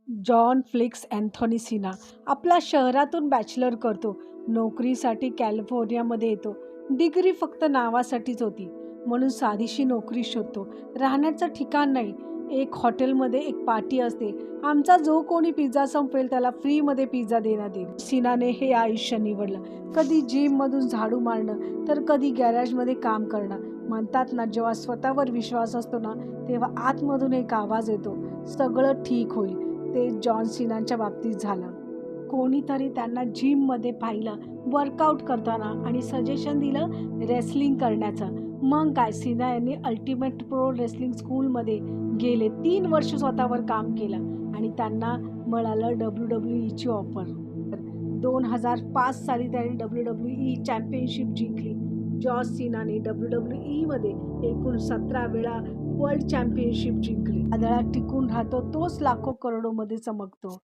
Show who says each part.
Speaker 1: John flix Anthony Cena आपला शहरातून bachelor करतो. नोकरीसाठी कॅलिफोर्नियामध्ये येतो. डिग्री फक्त नावासाठीच होती म्हणून साधीशी नोकरी शोधतो. राहण्याचं ठिकाण नाही. एक हॉटेलमध्ये एक पार्टी असते. आमचा जो कोणी पिझ्झा संपवेल त्याला फ्रीमध्ये पिझ्झा देण्यात येईल. सिनाने हे आयुष्य निवडलं. कधी जिममधून झाडू मारणं तर कधी गॅरेजमध्ये काम करणं. म्हणतात ना, जेव्हा स्वतःवर विश्वास असतो ना, तेव्हा आतमधून एक आवाज येतो, सगळं ठीक होईल. ते जॉन सिनाच्या बाबतीत झालं. कोणीतरी त्यांना जिममध्ये पाहिलं वर्कआउट करताना आणि सजेशन दिलं रेसलिंग करण्याचं. मग काय, सिना यांनी अल्टिमेट प्रो रेसलिंग स्कूलमध्ये गेले. 3 वर्ष स्वतःवर काम केलं आणि त्यांना मिळालं WWE ची ऑफर. 2005 साली त्यांनी WWE चॅम्पियनशिप जिंकली. जॉन सिनाने WWE मध्ये एकूण 17 वेळा वर्ल्ड चॅम्पियनशिप जिंकली. वादळात टिकून राहतो तोच लाखो करोडोमध्ये चमकतो.